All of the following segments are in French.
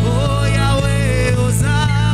Oh Yahweh, Hosanna.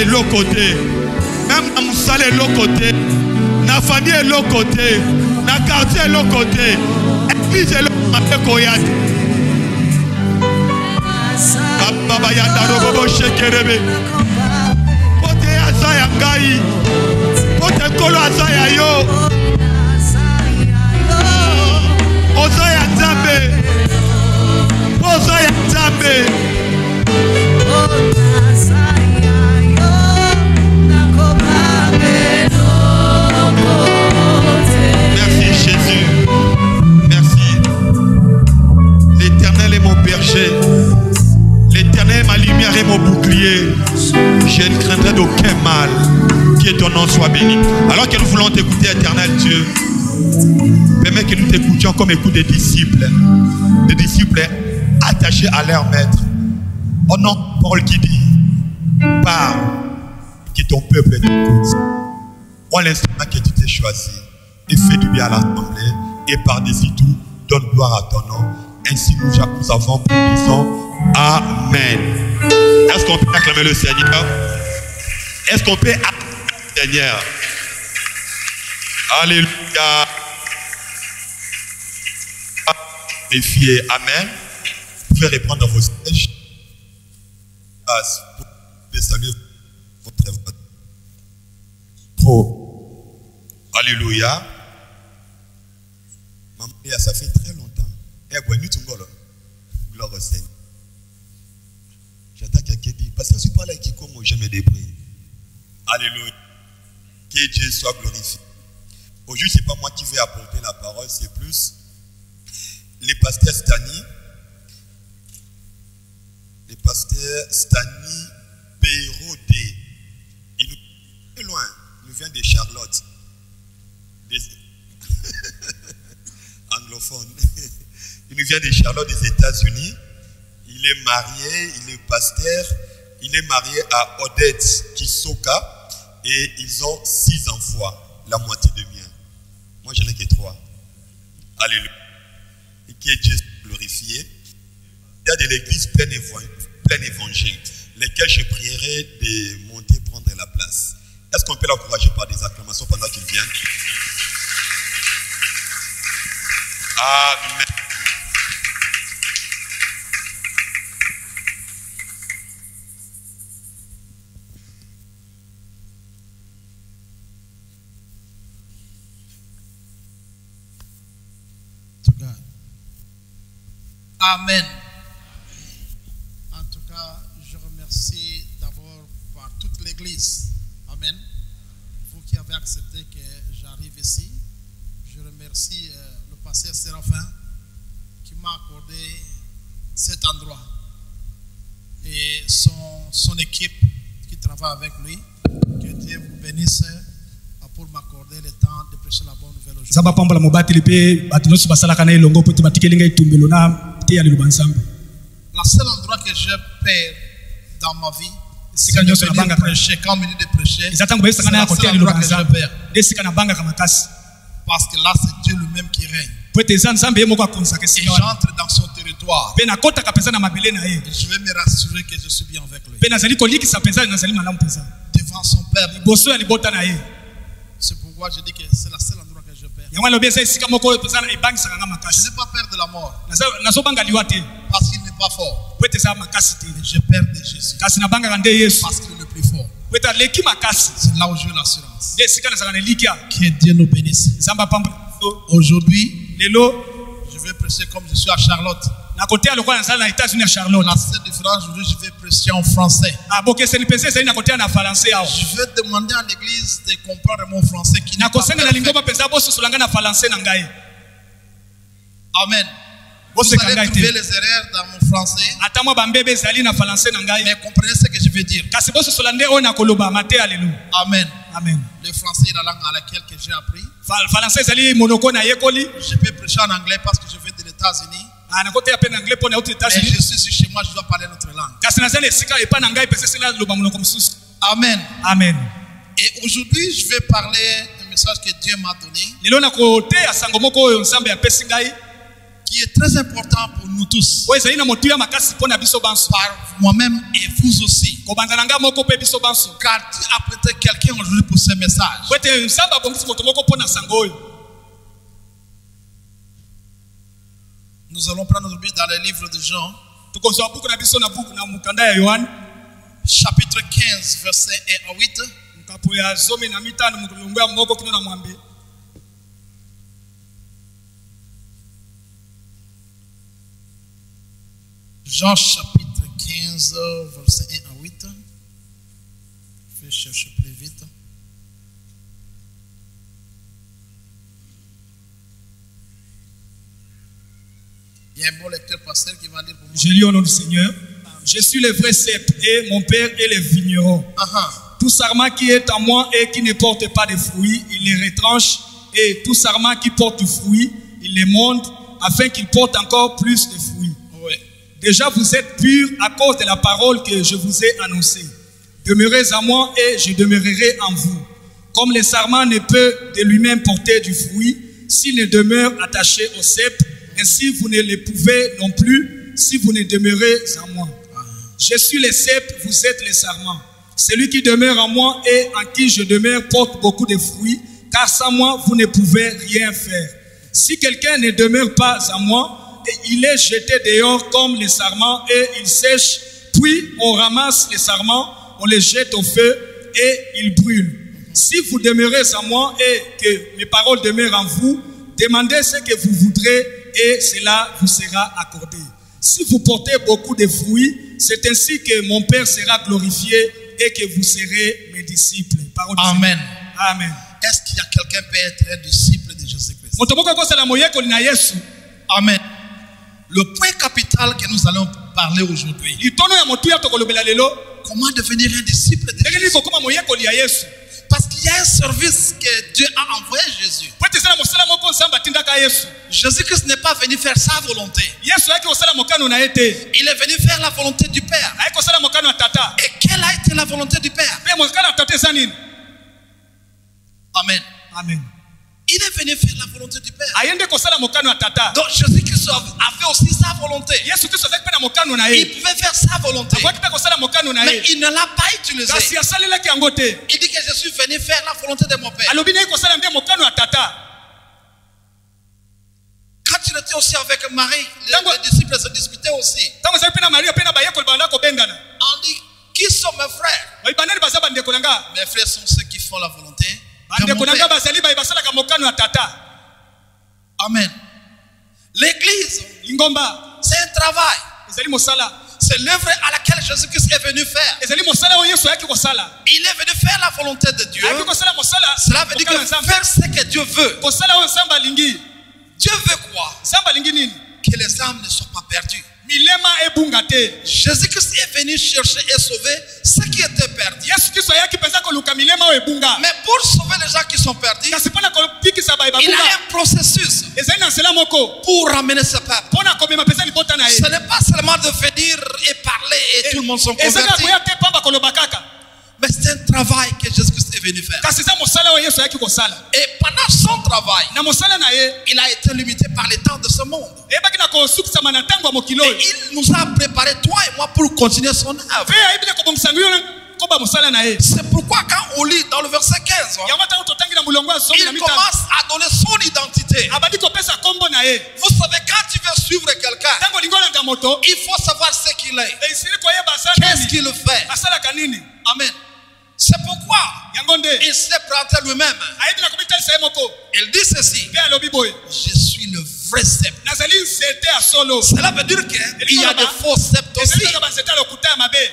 l'autre côté. Même dans Moussal est l'autre côté. Na famille est l'autre côté. Na quartier est l'autre côté. Église est l'autre côté. Baba yanda robo shekerebe. Pote azaya ngai. Pote kolo azaya yo. Ozaya nzambe. Ozaya nzambe. Merci Jésus. Merci. L'Éternel est mon berger. L'Éternel est ma lumière et mon bouclier. Je ne craindrai d'aucun mal. Que ton nom soit béni. Alors que nous voulons t'écouter, Éternel Dieu, permets que nous t'écoutions comme écoute des disciples attachés à leur maître. Au nom de Paul qui dit, parle, que ton peuple t'écoute. Prends l'instrument que tu t'es choisi et fais du bien à l'assemblée, et par-dessus tout, donne gloire à ton nom. Ainsi nous avons prié, disons Amen. Est-ce qu'on peut acclamer le Seigneur? Est-ce qu'on peut acclamer le Seigneur? Alléluia. Méfiez. Amen. Vous pouvez répondre dans vos sièges. Vous pouvez saluer votre vote. Alléluia. Maman, ça fait très longtemps. Gloire au Seigneur. J'attends quelqu'un dit, parce que je suis pas là qui comme je me débrouille. Alléluia. Que Dieu soit glorifié. Aujourd'hui, ce n'est pas moi qui vais apporter la parole, c'est plus les pasteurs Stani. Les pasteurs Stani Bérodé. Il nous est loin. Il nous vient de Charlotte. Des anglophone. Il nous vient de Charlotte des États-Unis. Il est marié, il est pasteur. Il est marié à Odette Kisoka. Et ils ont 6 enfants, la moitié de mien. Moi, j'en ai que 3. Alléluia. Et que Dieu soit glorifié. Il y a de l'église plein évangile, lesquels je prierai de monter prendre la place. Est-ce qu'on peut l'encourager par des acclamations pendant qu'il vient? Amen. Amen. En tout cas, je remercie d'abord par toute l'Église. Amen. Vous qui avez accepté que j'arrive ici. Je remercie le pasteur Séraphin qui m'a accordé cet endroit. Et son équipe qui travaille avec lui. Que Dieu vous bénisse pour m'accorder le temps de prêcher la bonne nouvelle aujourd'hui. La seule endroit que je perds dans ma vie, c'est quand on prêcher, quand on me dit de prêcher, c'est la seule endroit que je perds. Parce que là, c'est Dieu lui-même qui règne. Et j'entre dans son territoire. Et je vais me rassurer que je suis bien avec lui. Devant son Père. C'est pourquoi je dis que c'est la seule endroit que je perds. Je n'ai pas peur de la mort. Parce qu'il n'est pas fort. Et je perds de Jésus. Parce qu'il est le plus fort. C'est là où j'ai l'assurance. Que Dieu nous bénisse. Aujourd'hui, je vais prêcher comme je suis à Charlotte. La seule différence, aujourd'hui, je vais prêcher en français. Je vais demander à l'église de comprendre mon français qui n'est pas parfait. Amen. Vous allez trouver les erreurs dans mon français. Mais comprenez ce que je veux dire. Amen. Amen. Le français est la langue à laquelle j'ai appris. Je peux prêcher en anglais parce que je viens des États-Unis. Mais je suis chez moi, je dois parler notre langue. Amen. Amen. Et aujourd'hui, je vais parler du message que Dieu m'a donné, qui est très important pour nous tous, par moi-même et vous aussi. Car Dieu a prêté quelqu'un aujourd'hui pour ce message. Nous allons prendre aujourd'hui dans le livre de Jean, chapitre 15, versets 1 à 8. Jean chapitre 15, verset 1 à 8. Je vais chercher plus vite. Il y a un bon lecteur pasteur qui va lire pour moi. Je lis au nom du Seigneur. Je suis le vrai cep et mon père est le vigneron. Tout sarment qui est en moi et qui ne porte pas de fruits, il les retranche. Et tout sarment qui porte du fruit, il les monte afin qu'il porte encore plus de fruits. Déjà vous êtes purs à cause de la parole que je vous ai annoncée. Demeurez en moi et je demeurerai en vous. Comme le sarment ne peut de lui-même porter du fruit, s'il ne demeure attaché au cep, ainsi vous ne le pouvez non plus si vous ne demeurez en moi. Je suis le cep, vous êtes les sarments. Celui qui demeure en moi et en qui je demeure porte beaucoup de fruits, car sans moi vous ne pouvez rien faire. Si quelqu'un ne demeure pas en moi, il est jeté dehors comme les sarments et il sèche, puis on ramasse les sarments, on les jette au feu et ils brûlent. Si vous demeurez en moi et que mes paroles demeurent en vous, demandez ce que vous voudrez et cela vous sera accordé. Si vous portez beaucoup de fruits, c'est ainsi que mon Père sera glorifié et que vous serez mes disciples. Amen. Amen. Est-ce qu'il y a quelqu'un qui peut être un disciple de Jésus-Christ? Amen. Le point capital que nous allons parler aujourd'hui. Comment devenir un disciple de Jésus? Parce qu'il y a un service que Dieu a envoyé Jésus. Jésus-Christ n'est pas venu faire sa volonté. Il est venu faire la volonté du Père. Et quelle a été la volonté du Père? Amen. Amen. Il est venu faire la volonté du Père. Donc Jésus-Christ a fait aussi sa volonté. volonté. Yesu Kristo azalaki mpe na mokano na ye. Il pouvait faire sa volonté. Akoki mpe kosala mokano na Mais ye. il ne l'a pas utilisé. Kasi asalelaki yango te. Il dit que je suis venu faire la volonté de mon père. Alobi naye kosala nde mokano ya tata. Quand il était aussi avec Marie, les disciples se disputaient aussi. Tango azali mpe na Maria mpe na bayekoli banda kobengana. On dit, qui sont mes frères? Oyi banani baza bandeko na nga. Mes frères sont ceux qui font la volonté de mon Bandeko na nga père. bazali baye basalaka mokano ya tata. Amen. L'église, Lingomba c'est un travail. ezali mosala. C'est l'œuvre à laquelle Jésus-Christ est venu faire. Ezali mosala oyo Yesu ayaki kosala. Il est venu faire la volonté de Dieu. Ayaki kosala mosala. Cela veut dire que faire ce que Dieu veut. Kosala oyo Nzambe alingi. Dieu veut quoi? Nzambe alingi nini? Que les âmes ne soient pas perdues. Milema ebunga te. Jésus-Christ est venu chercher et sauver ceux qui étaient perdus. Yesu Kristo ayaki penza koluka milema oyo ebunga. Mais pour sauver les gens qui sont perdus, Kasi mpona kopikisa baye il babunga. a un processus Ezali na nzela moko. pour ramener ce peuple. Mpona komema penza libota na ye. Ce n'est pas seulement de venir et parler et tout le monde sont Ezali convertis. akoya te pamba koloba kaka. Mais c'est un travail que Jésus-Christ est venu faire. Kasi eza mosala oyo Yesu ayaki kosala. Et pendant son travail, Na mosala na ye, il a été limité par les temps de ce monde. eyebaki na kosukisama na ntango ya mokili Et oyo. il nous a préparé, toi et moi, pour continuer son œuvre. Mpe ayebi na kobongisanga yo koba mosala na ye. C'est pourquoi quand on lit dans le verset 15, Yango ntango totangi na mulongo ya somi na il mitano. commence à donner son identité. Abandi kopesa kombo na ye. Vous savez, quand tu veux suivre quelqu'un, Ntango olingi olanda moto, il faut savoir ce qu'il est. esili koyeba asa Qu'est-ce nini. qu'il fait? Asalaka nini. Amen. C'est pourquoi Yango nde. il s'est présenté lui-même. Ayebi na komitalisa ye moko. Il dit ceci: Mpe alobi boye. je suis le vrai sceptre. Nazali nzete ya solo. Cela veut dire qu'il y a des faux sceptres Ezali aussi. kaka banzete ya lokuta ya mabe.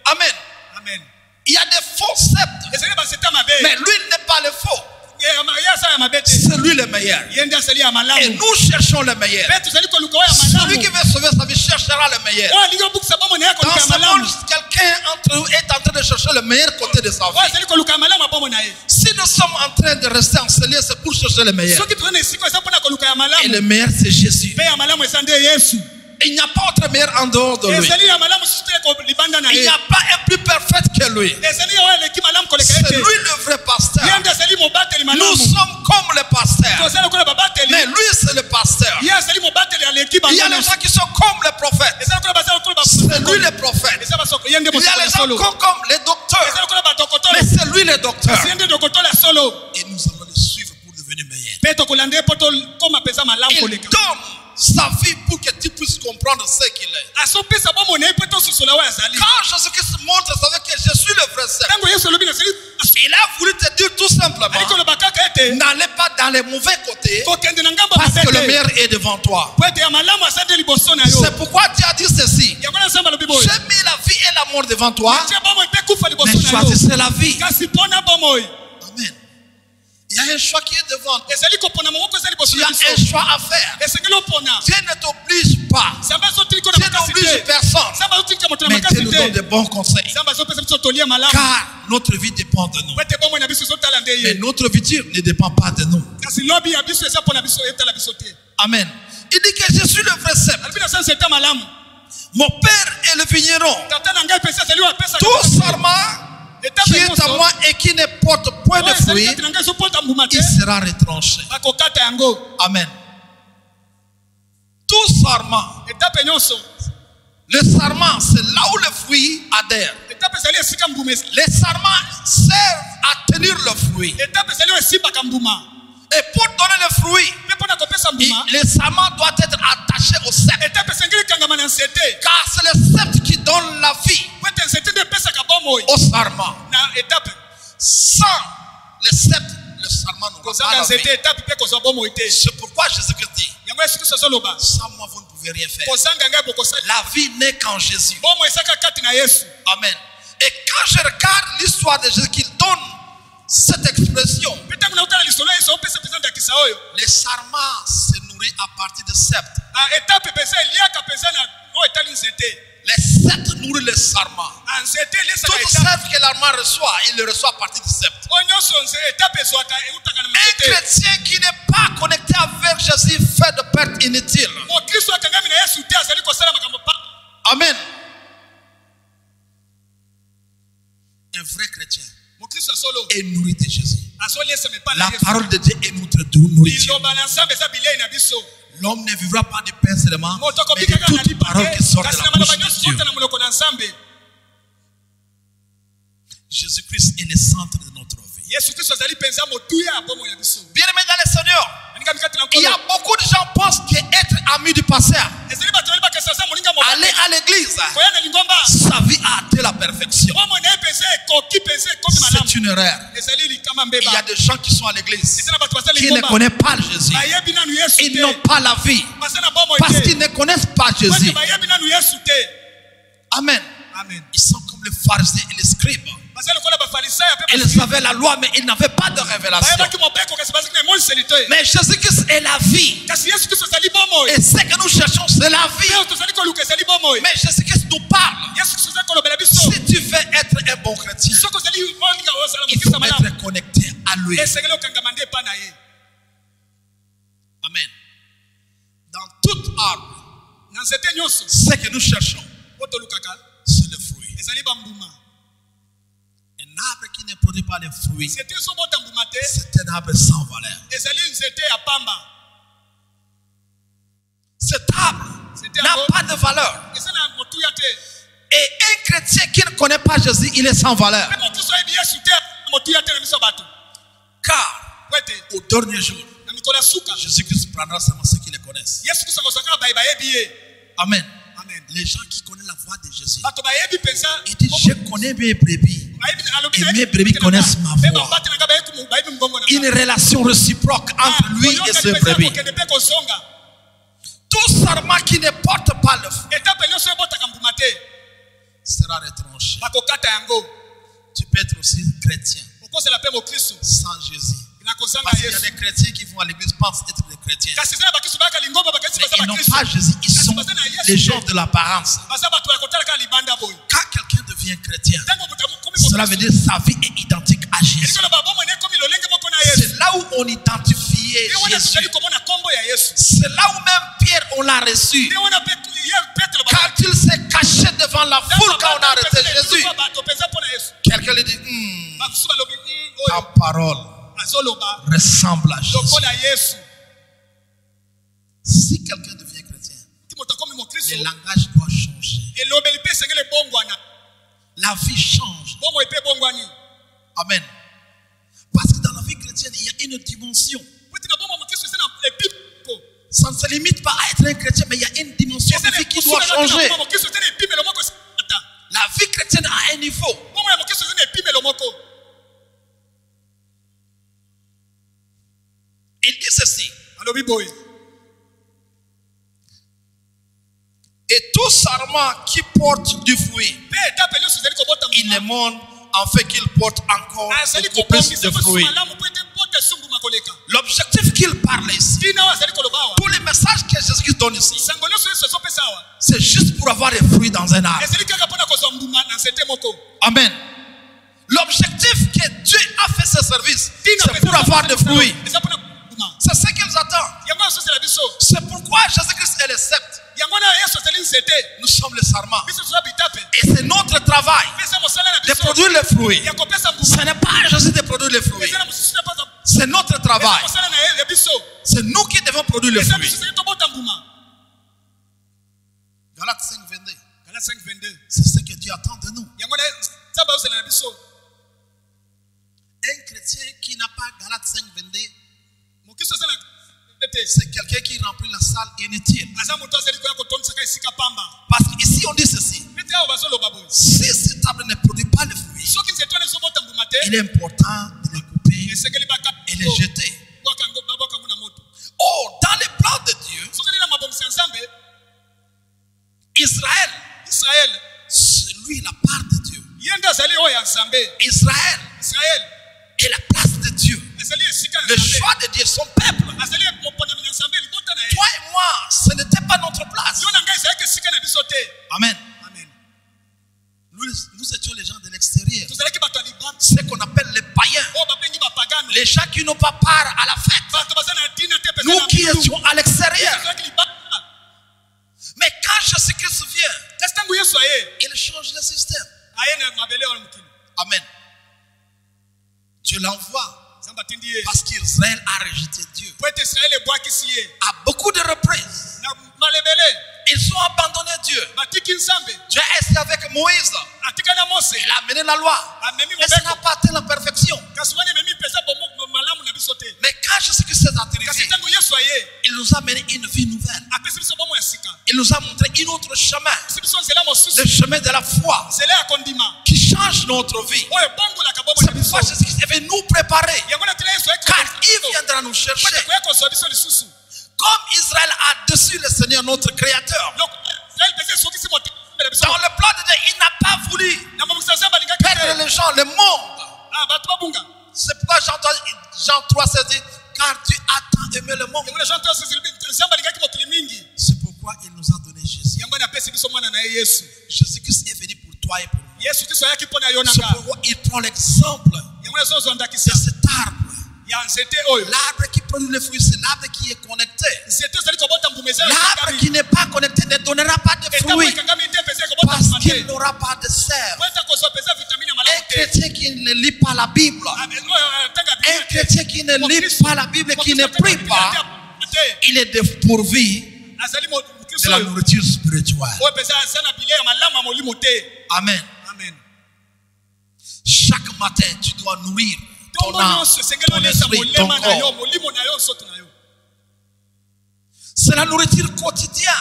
Amen. Amen. Il y a des faux sceptres. Ezali banzete ya mabe. Mais lui il n'est pas le faux. Ye asala ya mabe te. C'est lui le meilleur. Ye nde asali ya Et malamu. nous cherchons le meilleur. Mpe tozali koluka oyo ya Celui qui malamu. veut sauver sa vie cherchera le meilleur. Oyo alingi obukisa bomoi na ye Dans koluka ya ce monde, malamu. quelqu'un entre nous est en train de chercher le meilleur côté de sa Oyo vie. azali koluka ya malamu ya bomoi na ye. Si nous sommes en train de rester encelés, c'est pour chercher le meilleur. Soki tozali na esika eza mpona koluka ya Et malamu. le meilleur, c'est Jésus. Mpe ya malamu eza nde Yesu. Il n'y a pas autre meilleur en dehors de lui. Ezali ya malamu susu te libanda na Il n'y ye. a pas un plus parfait que lui. Ezali oyo eleki malamu koleka ye C'est te. lui le vrai pasteur. Ye nde azali mobateli Nous malamu. sommes comme le pasteur. Tozali lokola babateli. Mais lui, c'est le pasteur. Ye azali mobateli aleki Il y a bango les nyonso. gens qui sont comme les prophètes. Eza lokola baza lokola C'est lui basokoli. le prophète. Eza basoko ye nde Il y a mosoko les ya gens solo. comme les docteurs. Eza lokola badokotolo. Mais c'est lui le docteur. Kasi ye nde dokotolo ya solo. Et nous allons le suivre pour devenir meilleurs. Mpe tokolanda ye mpo tokoma mpenza malamu Il koleka. donne sa vie pour que tu puisses comprendre ce qu'il est. Asopesa bomoi na ye mpo tososola oyo azali. Quand Jésus-Christ montre, ça veut dire que je suis le vrai sceptre. Ntango Yesu alobi nazali Il a voulu te dire tout simplement, ali koloba kaka ete n'allez pas dans les mauvais côtés kokende na ngambo ya parce que le mabe te. meilleur est devant toi. Po ete ya malamu aza nde liboso na yo. C'est pourquoi Dieu a dit ceci. Yango na Nzambe alobi boye. J'ai mis la vie et la mort devant toi, Atie bomoi mpe kufa liboso mais na yo. choisissez la vie. Kasi mpona bomoi Amen. Il y a un choix qui est devant toi. ezali kopona moko eza liboso Tu na as biso. un choix à faire. Esengeli opona. Dieu ne t'oblige pas. Nzambe azotilika na Dieu makasi n'oblige te. personne. Nzambe azotilika moto na Mais Dieu makasi nous donne te. de bons conseils. Nzambe azopesa biso tolia malamu. Car notre vie dépend de nous. Po ete bomoi na biso ezotala nde Mais ye. notre vie ne dépend pas de nous. Kasi lobi ya biso eza mpona biso etala biso te. Amen. Il dit que je suis le vrai sceptre. Alobi na sansa eta malamu. Mon père est le vigneron. Tata na ngai mpe esi azali oyo apesaka Tout biso. sarment Etape qui est à nyonso, moi et qui ne porte point de oyo ezali fruits, kati na ngai ezopota mbuma te. il sera retranché. Bakokata yango. Amen. Tout sarment. Etape nyonso. Le sarment, c'est là où le fruit adhère. Etape ezali esika mbuma esi. Les sarments servent à tenir le fruit. Etape ezali oyo esimbaka mbuma. Et pour donner le fruit, Mpe mpona kopesa mbuma. les sarments doivent être attachés au sceptre. Etape esengeli ekangama na nzete. Car c'est le sceptre qui donne la vie Po ete nzete nde epesaka bomoi. au sarment. Na etape. Sans le sceptre, le sarment n'aura pas Kozanga la nzete vie. etape mpe kozwa bomoi te. C'est pourquoi Jésus-Christ dit, Yango Yesu Kristo azoloba. sans moi vous ne pouvez rien faire. Kozanga ngai bokosala. La vie n'est qu'en Jésus. Bomoi ezaka kati na Yesu. Amen. Et quand je regarde l'histoire de Jésus qui donne cette expression, Mpe ntango naotala lisolo ya Yesu opesa mpenza ndakisa oyo. les sarments se nourrissent à partir de sceptre. Etape mpenza eliaka mpenza na oyo etali nzete. Les sceptres nourrissent les sarments. Nzete eliesaka Tout etape. sceptre que l'armand reçoit, il le reçoit à partir du sceptre. Oyo nyonso etape ezwaka eutaka na Un nzete. chrétien qui n'est pas connecté avec Jésus fait de pertes inutiles. Mokristo akangami na Yesu te azali kosala makambo pa. Amen. Un vrai chrétien Mokristo solo est nourri de Jésus. azoliesa mepa na La Yesu. parole de Dieu est notre nourriture. Liloba na Nzambe eza bilei na biso. L'homme ne vivra pas du pain seulement, mais de toute parole qui sort de la bouche de Dieu. Jésus-Christ est le centre de notre vie. Bien aimé dans le Seigneur, il y a beaucoup de gens qui pensent qu'être ami du pasteur, aller à l'église, sa vie a atteint la perfection. C'est une erreur. Il y a des gens qui sont à l'église qui ne connaissent pas Jésus. Ils n'ont pas la vie parce qu'ils ne connaissent pas Jésus. Amen. Ils sont comme les pharisiens et les scribes. Ils savaient la loi, mais ils n'avaient pas de révélation. Mais Jésus-Christ est la vie. Et ce que nous cherchons, c'est la vie. Mais Jésus-Christ nous parle. Si tu veux être un bon chrétien, il faut être connecté à lui. Amen. Dans toute arbre, ce que nous cherchons, c'est le fruit. Un arbre qui ne produit pas de fruits, c'est un arbre sans valeur. Cet arbre n'a pas de valeur. Et un chrétien qui ne connaît pas Jésus, il est sans valeur. Car au dernier jour, Jésus-Christ prendra seulement ceux qui le connaissent. Amen. Les gens qui connaissent la voix de Jésus, ils disent: je connais mes brebis et mes brebis connaissent ma voix. Une relation réciproque entre lui et ses brebis. Tout serment qui ne porte pas le fruit sera retranché. Tu peux être aussi chrétien sans Jésus. Parce qu'il y a des chrétiens qui vont à l'église, pensent être des chrétiens. Mais ils n'ont pas Jésus, ils sont les gens de l'apparence. Quand quelqu'un devient chrétien, cela veut dire que sa vie est identique à Jésus. C'est là où on identifiait Jésus. C'est là où même Pierre, on l'a reçu. Quand il s'est caché devant la foule, quand on a arrêté Jésus, quelqu'un lui dit: ta parole ressemble à Jésus. Si quelqu'un devient chrétien, le langage doit changer. La vie change. Amen. Parce que dans la vie chrétienne, il y a une dimension. Ça ne se limite pas à être un chrétien, mais il y a une dimension de vie qui doit changer. La vie chrétienne a un niveau. Il dit ceci: et tout sarment qui porte du fruit, il le montre en fait qu'il porte encore beaucoup plus de fruits. L'objectif qu'il parle ici, tous les messages que Jésus donne ici, c'est juste pour avoir des fruits dans un arbre. Amen. L'objectif que Dieu a fait ce service, c'est pour avoir des fruits. C'est ce qu'ils attendent. C'est pourquoi Jésus-Christ est le sceptre. Nous sommes le sarment. Et c'est notre travail de produire les fruits. Ce n'est pas à Jésus de produire les fruits. C'est notre travail. C'est nous qui devons produire les fruits. Galates 5:22. C'est ce que Dieu attend de nous. Un chrétien qui n'a pas Galates 5:22, c'est quelqu'un qui remplit la salle inutile. Parce qu'ici on dit ceci: si cette table ne produit pas le fruit, il est important de le couper et le jeter. Oh, dans les plans de Dieu, Israël, c'est lui la part de Dieu. Israël est la place de Dieu. Le choix de Dieu, son peuple. Toi et moi, ce n'était pas notre place. Amen. Nous étions les gens de l'extérieur. Ce qu'on appelle les païens. Les gens qui n'ont pas part à la fête. Nous qui étions à l'extérieur. Mais quand Jésus-Christ vient, il change le système. Amen. Dieu l'envoie. Parce qu'Israël a rejeté Dieu. À beaucoup de reprises, ils ont abandonné Dieu. Dieu est resté avec Moïse. Il a amené la loi. Mais ça n'a pas atteint la perfection. Mais quand Jésus-Christ est arrivé, il nous a amené une vie nouvelle. Il nous a montré un autre chemin. Le chemin de la foi qui change notre vie. C'est pourquoi Jésus-Christ est venu nous préparer. Car il viendra nous chercher. Comme Israël a déçu le Seigneur, notre Créateur. Dans le plan de Dieu, il n'a pas voulu perdre les gens, le monde. C'est pourquoi Jean 3 se dit, car Dieu a tant aimé le monde. C'est pourquoi il nous a donné Jésus. Jésus-Christ est venu pour toi et pour moi. C'est pourquoi il prend l'exemple de cet arbre. L'arbre qui produit le fruit, c'est l'arbre qui est connecté. L'arbre qui n'est pas connecté ne donnera pas de fruits parce qu'il n'aura pas de sève. Un chrétien qui ne lit pas la Bible, un chrétien qui ne lit pas la Bible, qui ne prie pas, il est dépourvu de la nourriture spirituelle. Amen. Chaque matin, tu dois nourrir ton âme, ton esprit, ton corps. C'est la nourriture quotidienne.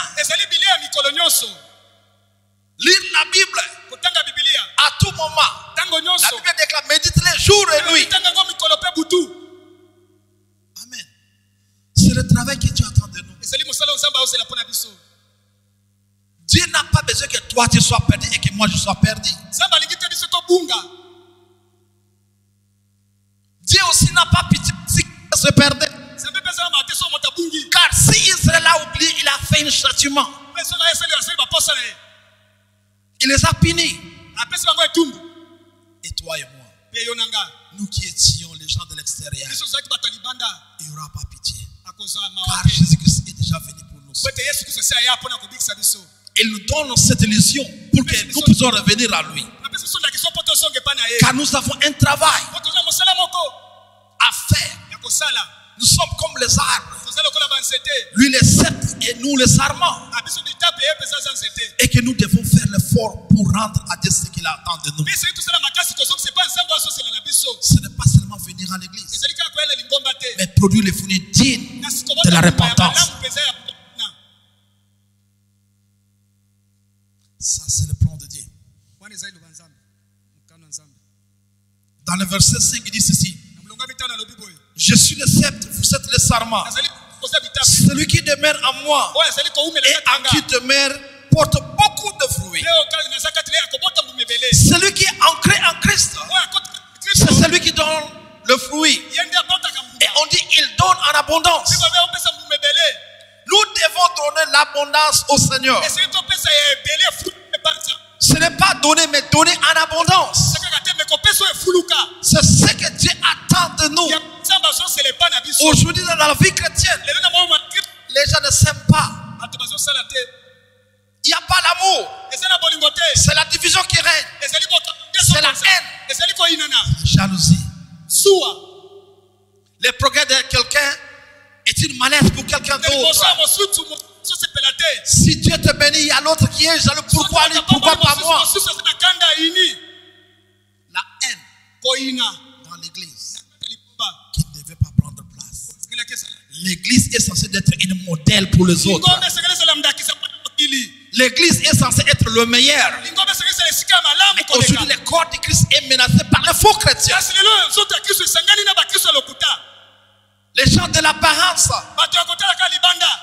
Lire la Bible à tout moment. La Bible déclare, médite-les jour et nuit. Amen. C'est le travail que Dieu attend de nous. Dieu n'a pas besoin que toi tu sois perdu et que moi je sois perdu. Dieu aussi n'a pas pitié si quelqu'un se perdait. Car si Israël a oublié, il a fait un châtiment. Il les a punis. Et toi et moi, nous qui étions les gens de l'extérieur, il n'y aura pas pitié. Car Jésus-Christ est déjà venu pour nous. Il nous donne cette illusion pour que nous puissions revenir à lui. Car nous avons un travail à faire. Nous sommes comme les arbres. Lui les sceptres et nous les sarments. Et que nous devons faire l'effort pour rendre à Dieu ce qu'il attend de nous. Ce n'est pas seulement venir à l'église, mais produire les fruits dignes de la repentance. Ça, c'est le plan de Dieu. Dans le verset 5, il dit ceci: je suis le sceptre, vous êtes le sarment. Celui qui demeure en moi et en qui demeure porte beaucoup de fruits. Celui qui est ancré en Christ, c'est celui qui donne le fruit. Et on dit il donne en abondance. Nous devons donner l'abondance au Seigneur. Ce n'est pas donner, mais donner en abondance. C'est ce que Dieu attend de nous. Aujourd'hui, dans la vie chrétienne, les gens ne s'aiment pas. Il n'y a pas l'amour. C'est la division qui règne. C'est la haine. La jalousie. Le progrès de quelqu'un est une malaise pour quelqu'un d'autre. Si Dieu te bénit, il y a l'autre qui est jaloux. Pourquoi lui? Pourquoi pas moi? La haine dans l'église qui ne devait pas prendre place. L'église est censée être un modèle pour les autres. L'église est censée être le meilleur. Mais aujourd'hui, le corps de Christ est menacé par les faux chrétiens. Les gens de l'apparence.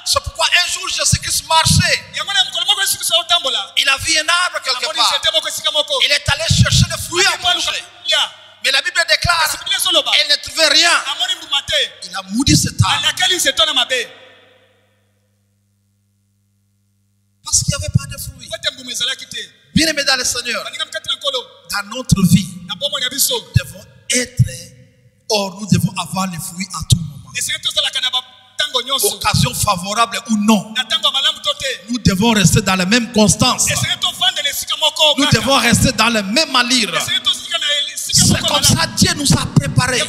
C'est pourquoi un jour Jésus-Christ marchait. Il a vu un arbre quelque part. Il est allé chercher le fruit à manger. Mais la Bible déclare elle ne trouvait rien. Il a maudit cet arbre. Parce qu'il n'y avait pas de fruits. Bien aimé dans le Seigneur, dans notre vie, nous devons être, nous devons avoir les fruits à tout moment. Occasion favorable ou non, nous devons rester dans la même constance. Nous devons rester dans le même allure. Si C'est comme ça Dieu nous a préparés.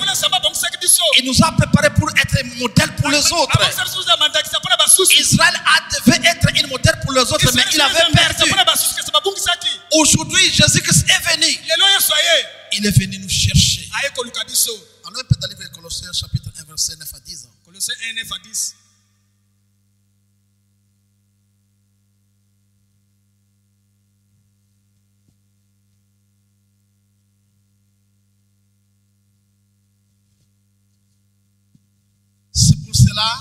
Il nous a préparés pour être un modèle pour les autres. Israël devait être un modèle pour les autres, mais il avait perdu. Aujourd'hui, Jésus-Christ est venu. Il est venu nous chercher. Alors, on peut aller vers Colossiens chapitre 1, verset 9 à 10. Colossiens 1, 9 à 10. C'est pour cela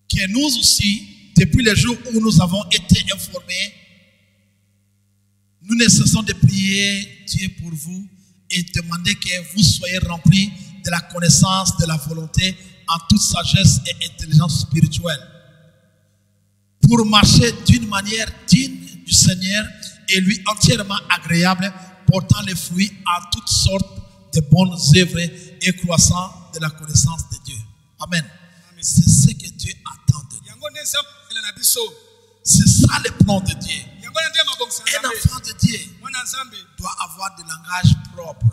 que nous aussi, depuis les jours où nous avons été informés, nous ne cessons de prier Dieu pour vous et demander que vous soyez remplis de la connaissance de la volonté en toute sagesse et intelligence spirituelle, pour marcher d'une manière digne du Seigneur et lui entièrement agréable, portant les fruits en toutes sortes de bonnes œuvres et croissant de la connaissance de Dieu. Amen. C'est ce que Dieu attend de nous. C'est ça le plan de Dieu. Un enfant de Dieu doit avoir des langages propres.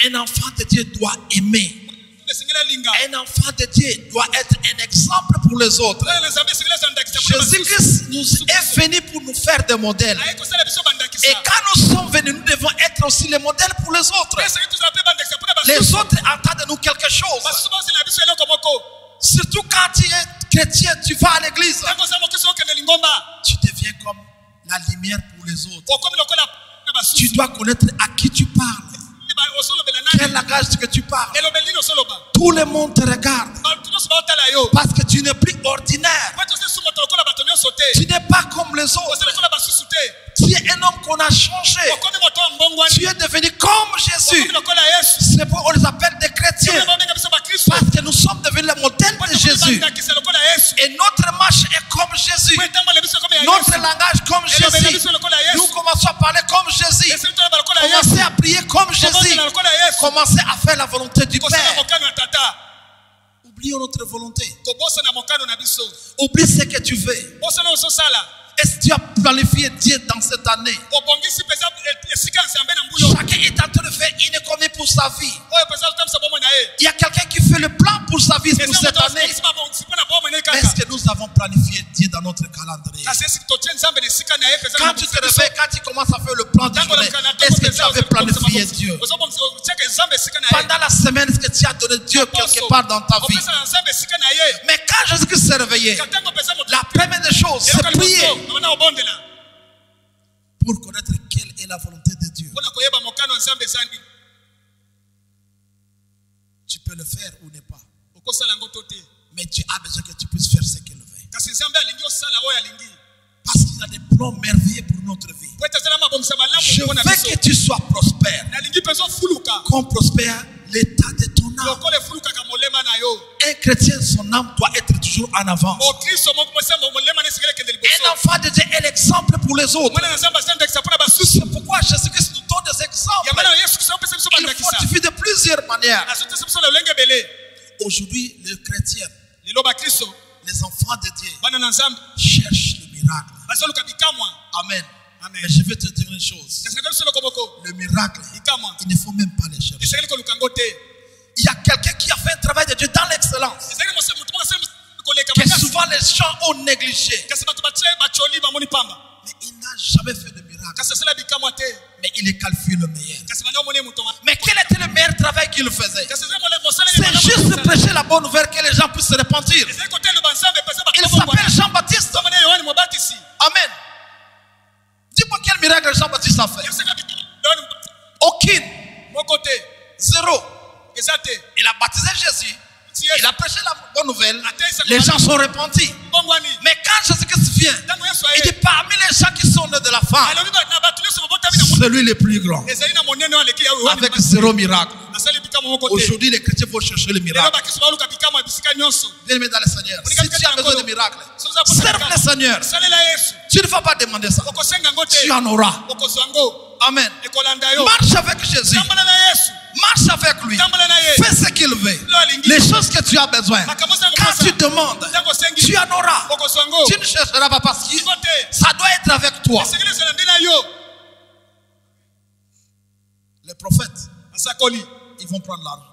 Un enfant de Dieu doit aimer. Un enfant de Dieu doit être un exemple pour les autres. Jésus-Christ nous est venu pour nous faire des modèles. Et quand nous sommes venus, nous devons être aussi les modèles pour les autres. Les autres attendent de nous quelque chose. Surtout quand tu es chrétien, tu vas à l'église. Tu deviens comme la lumière pour les autres. Tu dois connaître à qui tu parles. Quel langage que tu parles. Tout le monde te regarde. Parce que tu n'es plus ordinaire. Tu n'es pas comme les autres. Tu es un homme qu'on a changé. Tu es devenu comme Jésus. C'est pourquoi on les appelle des chrétiens. Parce que nous sommes devenus le modèle de Jésus. Et notre marche est comme Jésus. Notre langage comme Jésus. Nous commençons à parler comme Jésus. Commencez à prier comme Jésus. Commencez à faire la volonté du Père. Oublions notre volonté. Oublie ce que tu veux. Est-ce que tu as planifié Dieu dans cette année? Chacun est en train de faire une économie pour sa vie. Il y a quelqu'un qui fait le plan pour sa vie pour cette année. Est-ce que nous avons planifié Dieu dans notre calendrier? Quand tu te réveilles, quand tu commences à faire le plan du journée, est-ce que tu avais planifié Dieu? Pendant la semaine, est-ce que tu as donné Dieu quelque part dans ta vie? Mais quand Jésus-Christ s'est réveillé, la première des choses, c'est prier. Pour connaître quelle est la volonté de Dieu. Tu peux le faire ou ne pas. Mais Dieu a besoin que tu puisses faire ce qu'il veut. Parce qu'il a des plans merveilleux pour notre vie. Je veux que tu sois prospère. Comme prospère l'état de ton âme. Un chrétien, son âme doit être toujours en avant. Un enfant de Dieu est l'exemple pour les autres. C'est pourquoi Jésus-Christ nous donne des exemples. Il fortifie de plusieurs manières. Aujourd'hui, les chrétiens, les enfants de Dieu cherchent le miracle. Amen. Mais je vais te dire une chose. Le miracle, il ne faut même pas les chercher. Il y a quelqu'un qui a fait un travail de Dieu dans l'excellence, que souvent les gens ont négligé. Mais il n'a jamais fait de miracle. Mais il est qualifié le meilleur. Mais quel était le meilleur travail qu'il faisait? C'est juste de prêcher la bonne nouvelle, que les gens puissent se repentir. Il s'appelle Jean-Baptiste. Amen. Dis-moi quel miracle Jean-Baptiste a fait. Aucune. Zéro. Il a baptisé Jésus. Il a prêché la bonne nouvelle. Les gens sont repentis. Mais quand Jésus-Christ vient, il dit parmi les gens qui sont nés de la femme, celui le plus grand, avec zéro miracle. Aujourd'hui, les chrétiens vont chercher le miracle. Bien-aimé dans le Seigneur, si tu as besoin de miracle, serve le Seigneur. Tu ne vas pas demander ça. Tu en auras. Amen. Marche avec Jésus. Marche avec lui. Fais ce qu'il veut. Les choses que tu as besoin. Quand tu demandes, tu en auras. Tu ne chercheras pas parce que ça doit être avec toi. prophètes, asakoli ils vont prendre l'argent.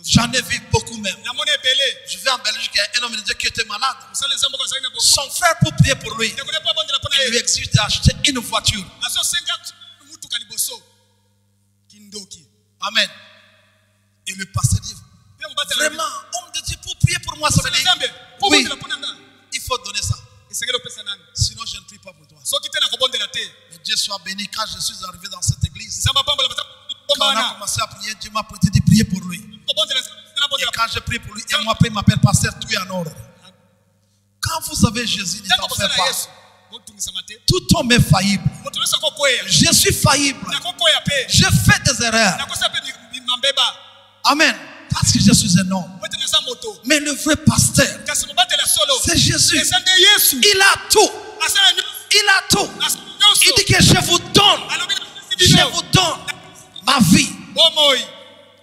J'en ai vu beaucoup même. namoni ebele Je vais en Belgique, il y a un homme de Dieu qui était malade. osala nzambo kazali na boko Son frère, pour prier pour lui, ndeko lepo abondela mpona il lui ye exige d'acheter une voiture. azosenga mutuka liboso kindoki Amen. Et le pasteur dit, mpe mobatela vraiment, homme de Dieu, pour prier pour moi, ça veut osala dire, nzambe mpo oui, bondela mpona nga il faut donner ça. esengeli opesa nani Sinon, je ne prie pas pour toi. soki te na kobondela te Mais Dieu soit béni. Quand je suis arrivé dans cette église, nzambe apambola quand on a batakomba commencé à prier, Dieu m'a prêté de prier pour lui. kobondela Et nabondela quand je prie pour lui, un mois après, il m'appelle pasteur, tout est en ordre. Quand vous avez Jésus, ne ntango t'en fais bosala pas. yesu botungisama te Tout homme est faillible. moto nyonso akokwea Je suis faillible. nakokwea mpe Je fais des erreurs. nakosa mpe mambeba Amen. Parce que je suis un homme. po ete naza moto Mais le vrai pasteur, kasi mobatela solo c'est Jésus. eza nde yesu Il a tout. asala nyonso Il a tout. asala Il nyonso dit que je vous donne. alobi napesi Je bino vous donne ma vie. bomoi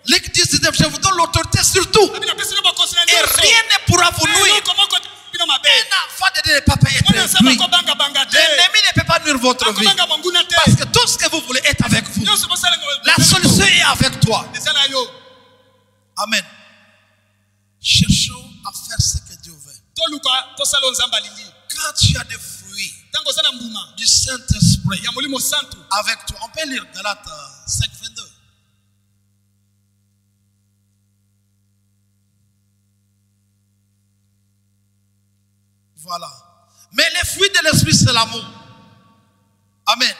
Luc 19, je vous donne l'autorité sur tout. abi napesi bino bakonzi na Et nyonso rien ne pourra vous nuire. eloko moko te bino mabe Un enfant de Dieu ne peut pas mwana être nzambe nuit. akobangabanga te L'ennemi ne peut pas nuire votre vie. akobanga monguna te Parce que tout ce que vous voulez est avec vous. nyonso bosala La solution est avec toi. eza na yo Amen. Cherchons à faire ce que Dieu veut. toluka tosala oyo nzambe alingi Quand tu as des fruits ntango oza na mbuma du Saint-Esprit ya molimo santu avec toi, on peut lire Galates 5, 22. Voilà. Mais les fruits de l'Esprit, c'est l'amour. Amen.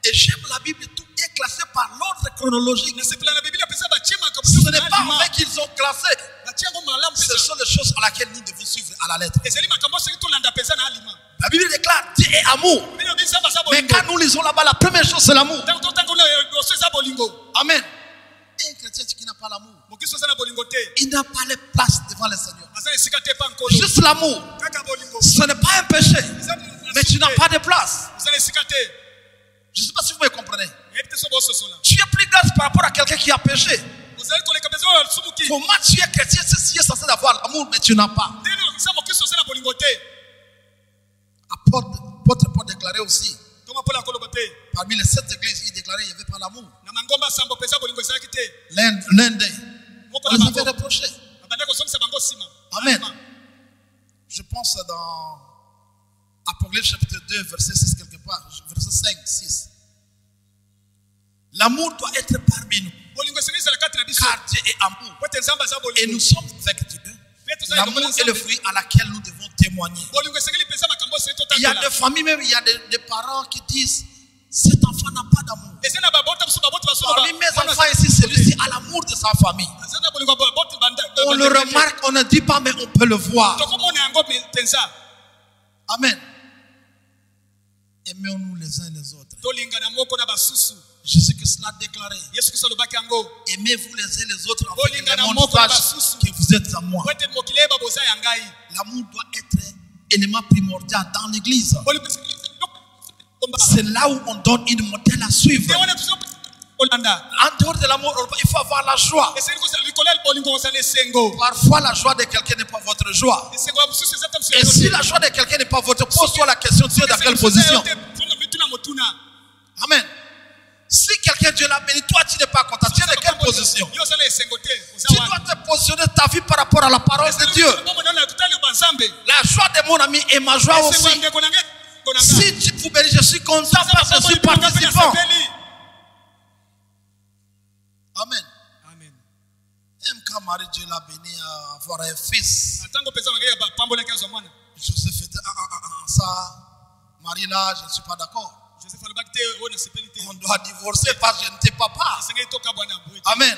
Et j'aime la Bible, tout est classé par l'ordre chronologique. nasepela na biblia mpenza batiemaka Ce n'est pas avec qu'ils ont classé. batiango malamu Ce mpenza sont les choses à laquelle nous devons suivre à la lettre. ezali makambo soki tolanda mpenza na alima La Bible déclare Dieu est amour. bino bi nzambe aza Mais bolingo quand nous lisons là-bas, la première chose, c'est l'amour. ntango totanga na liboso eza bolingo Amen. Et un chrétien qui n'a pas l'amour, mokristo aza na bolingo te il n'a pas les places devant le Seigneur. aza na esika te pa nkolo Juste l'amour. kaka bolingo Ce n'est pas un péché. eza Mais tu n'as pas de place. aza na esika te Je ne sais pas si vous me comprenez. yebi te so bososola Tu es plus grave par rapport à quelqu'un qui a péché. ozali koleka mpenza oyo asumuki Comment tu es chrétien, si tu es censé avoir l'amour, mais tu n'as pas. ndeni eza mokristo aza na bolingo te Apôtre Paul déclarait aussi, tonga mpola koloba mpe parmi les 7 églises, il déclarait qu'il n'y avait pas l'amour. na mangomba sambo mpenza bolingo ezalaki te L'un des, moko on na les avait bango reproché. babandaki kosomisa bango nsima Amen. Je pense dans Apocalypse chapitre 2, verset 6 quelque part, verset 5, 6. L'amour doit être parmi nous. bolingo esengeli ezala kati na biso Car Dieu est amour. po ete nzambe aza Et bolingo nous sommes avec Dieu. mpe tozali L'amour komona est le nzambe fruit à laquelle nous devons témoigner. bolingo esengeli mpenza makambo osengeli Il y a totangela des familles, même il y a des parents qui disent cet enfant n'a pas d'amour. eza na babota mosusu baboti Parmi mes enfants ici, celui-ci a l'amour de sa famille. aza na bolingo baboti On le remarque, on ne dit pas, mais on peut le voir. tokomona yango mpenza Amen. Aimons-nous les uns les autres. tolingana moko na basusu Jésus que cela a déclaré. yesu kristo alobaki yango Aimez-vous les uns les autres afin que Bolingana le monde moko na sache basusu. que vous êtes à moi. po ete mokili eyeba boza ya ngai L'amour doit être élément primordial dans l'église. bolingo esengeli komba C'est là où on donne une modèle à suivre. te wana tozo kolanda En dehors de l'amour, il faut avoir la joie. esengeli kozala likolo ya bolingo kozala esengo Parfois, la joie de quelqu'un n'est pas votre joie. esengo ya mosusu eza ta mosu Et si la joie de quelqu'un n'est pas votre, pose-toi la question, tu es dans quelle position? mituna motuna Amen. Si quelqu'un Dieu l'a béni, toi tu n'es pas content. Tu es dans quelle position? yo ozala esengo te Tu dois te positionner ta vie par rapport à la parole de Dieu. La joie de mon ami est ma joie aussi. Si tu vous bénis, je suis content parce que je suis participant. Amen. Amen. Même quand Marie Dieu l'a béni à avoir un fils, Atango pesa magai pambolaki azwa mwana Joseph était ça, Marie là, je ne suis pas d'accord. Joseph alobaki te oyo nasepeli te On doit divorcer parce que je n'étais papa. esengeli toka bwana boye Amen.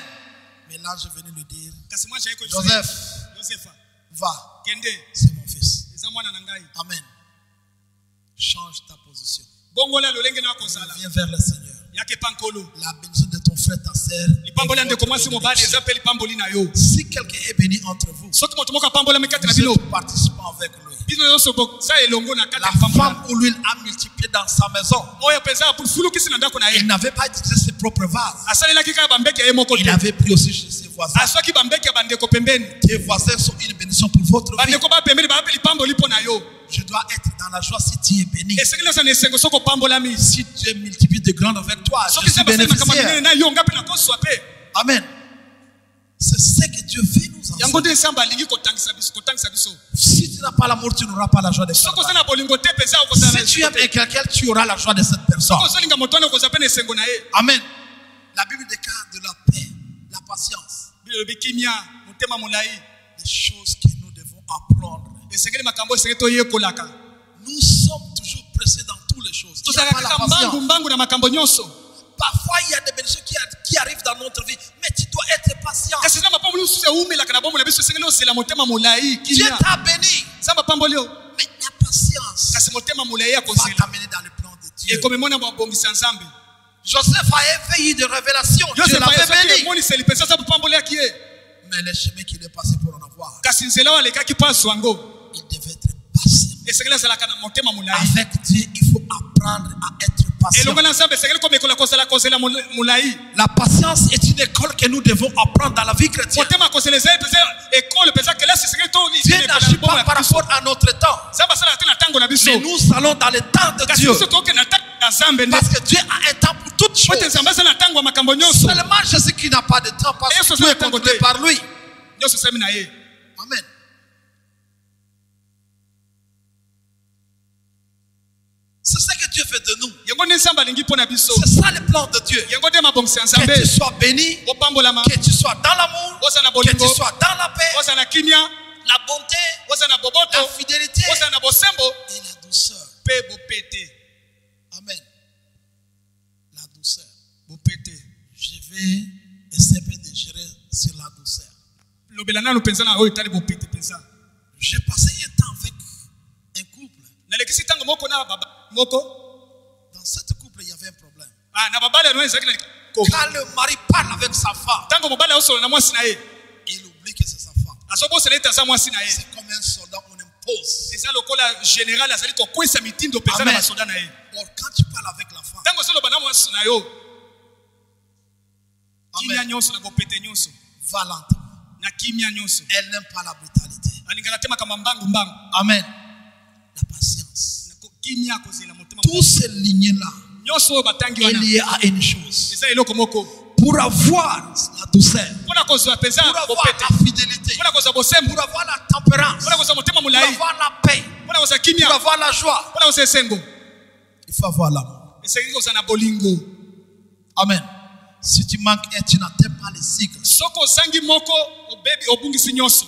Mais là, je venais lui dire, kasi mwa jaye ko Joseph, Josefa va, kende c'est mon fils. eza mwana na ngai Amen. Change ta position. bongola lolenge na kozala Viens vers le Seigneur. yake pa nkolo La bénédiction de ton frère, ta sœur. lipamboli ya ndeko mwasi mobali eza mpe lipamboli na yo Si quelqu'un est béni entre vous, soki moto moko apambolami kati na vous bino êtes participant avec lui. bino nyonso boza elongo na kati La ya pambola femme ou l'huile a multiplié dans sa maison. oyo mpenza afulukisi na ndako na Il ye n'avait pas utilisé ses propres vases. asalelaki kaka bambeki ya ye moko Il te avait pris aussi chez ses voisins. aswaki bambeki ya bandeko pembeni Tes voisins sont une bénédiction pour votre vie. bandeko bapembeni baa mpe lipamboli mpo na yo Je dois dois être dans la joie si tu es béni. Et c'est que là, ça ne s'est pas pambolami. Si Dieu multiplie de grandes avec toi, je suis bénéficiaire. Amen. C'est ce que Dieu veut nous enseigner. Si tu n'as pas l'amour, tu n'auras pas la joie de cette personne. Si tu aimes quelqu'un, tu auras la joie de cette personne. Amen. La Bible déclare de la paix, la patience. Des choses que nous devons apprendre. Nous sommes toujours pressés dans toutes les choses. Il n'y a pas la patience. Parfois, il y a des bénédictions qui arrivent dans notre vie, mais tu dois être patient. Dieu t'a béni, mais la patience va t'amener dans le plan de Dieu. Joseph a éveillé de révélations. Dieu l'avait béni. Mais le chemin qu'il est passé pour en avoir, il devait être patient. Avec Dieu, il faut apprendre à être patient. La patience est une école que nous devons apprendre dans la vie chrétienne. Dieu n'agit pas par rapport à notre temps. Mais nous allons dans le temps de Dieu. Parce que Dieu a un temps pour toutes choses. Seulement Jésus qui n'a pas de temps parce que Dieu est contrôlé par lui. Amen. C'est ce que Dieu fait de nous. C'est ça le plan de Dieu. Que tu sois béni, que tu sois dans l'amour, que tu sois dans la paix, la bonté, la fidélité et la douceur. Amen. La douceur. Je vais essayer de gérer sur la douceur. J'ai passé un temps avec un couple. Dans ce couple, il y avait un problème. Quand le mari parle avec sa femme, il oublie que c'est sa femme. C'est comme un soldat, on impose. Amen. Or, quand tu parles avec la femme, va lentement. Elle n'aime pas la brutalité. Amen. La patience. Tous ces lignes-là est lié à une chose. Pour avoir la douceur, pour avoir la fidélité, pour avoir la tempérance, pour avoir la paix, pour avoir la joie, il faut avoir l'amour. Amen. Si tu manques un, tu n'atteins pas les cycles.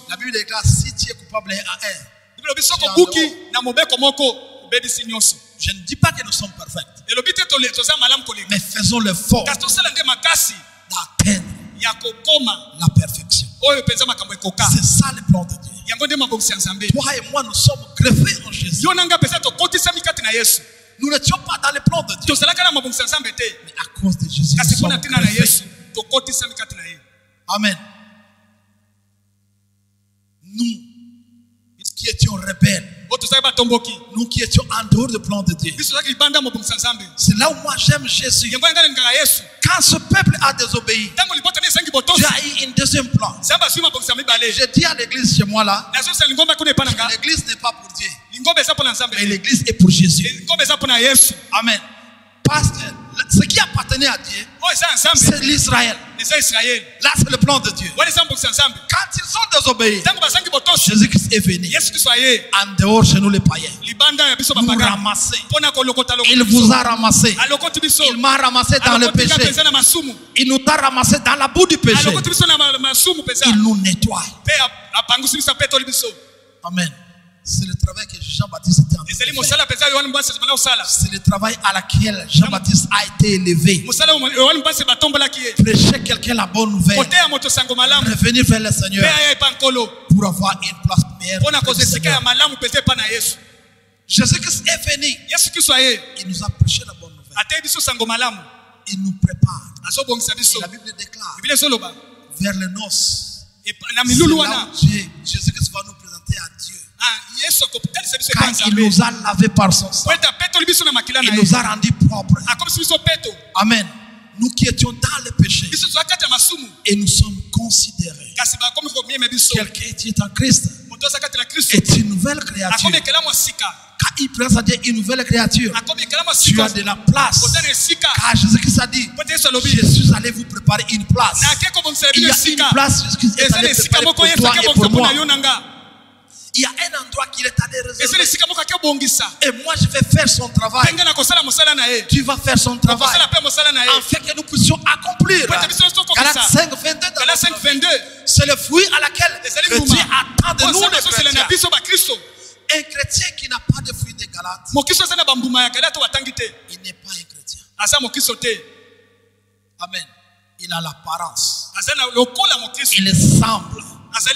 La Bible déclare si tu es coupable à un, je ne dis pas que nous sommes parfaits, mais faisons l'effort d'atteindre la perfection. C'est ça le plan de Dieu. Toi et moi, nous sommes greffés en Jésus. Nous n'étions pas dans le plan de Dieu, mais à cause de Jésus, nous sommes greffés. Amen. Nous qui étions rebelles, nous qui étions en dehors du plan de Dieu, c'est là où moi j'aime Jésus. Quand ce peuple a désobéi, Dieu a eu une deuxième plan. Je dis à l'église chez moi là, l'église n'est pas pour Dieu, mais l'église est pour Jésus. Amen. Parce que ce qui appartenait à Dieu, c'est l'Israël. Là, c'est le plan de Dieu. Quand ils ont désobéi, Jésus-Christ est venu. En dehors, chez nous les païens, nous ramasser. Il vous a ramassé. Il m'a ramassé dans le péché. Il nous a ramassé dans la boue du péché. Il nous nettoie. Amen. C'est le travail que Jean-Baptiste était en train de faire. C'est le travail à laquelle Jean-Baptiste a été élevé. Prêcher quelqu'un la bonne nouvelle. Revenir vers le Seigneur pour avoir une place meilleure. Jésus-Christ est venu. Il nous a prêché la bonne nouvelle. Il nous prépare. Et la Bible déclare vers les noces. Jésus-Christ va nous présenter à Dieu. Quand il nous a lavé par son sang, il nous a rendus propres. Amen. Nous qui étions dans le péché et nous sommes considérés quelqu'un qui est en Christ est une nouvelle créature. Quand il présente à Dieu une nouvelle créature, tu as de la place. Car Jésus-Christ a dit, je suis allé vous préparer une place. Il y a une place, Jésus-Christ est allé préparer pour toi et pour moi. Il y a un endroit qu'il est allé réserver. Et moi je vais faire son travail. Tu vas faire son travail. Afin que nous puissions accomplir. Galates 5, 22. C'est le fruit à laquelle que Dieu attend de nous les chrétiens. Un chrétien qui n'a pas de fruit de Galates, il n'est pas un chrétien. Amen. Il a l'apparence. Il semble. Ce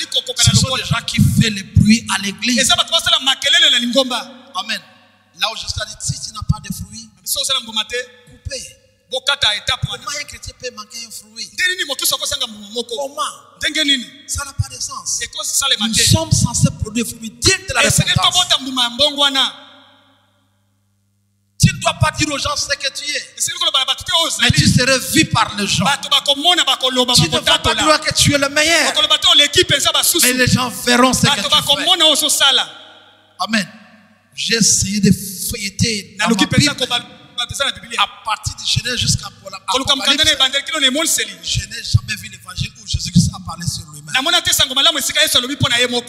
sont des gens qui font le bruit à l'église. Amen. Là où Jésus a dit, si tu n'as pas de fruits, coupez. Comment un chrétien peut manquer un fruit? Comment? Ça n'a pas de sens. Nous sommes censés produire des fruits dignes de la repentance. Tu ne dois pas dire aux gens ce que tu es, mais tu serais vu par les gens. Tu ne vas pas dire que tu es le meilleur, mais les gens verront ce que tu fais. Amen. J'ai essayé de feuilleter dans ma Bible à partir de Genèse jusqu'à Apocalypse. Je n'ai jamais vu l'évangile où Jésus-Christ a parlé sur lui-même.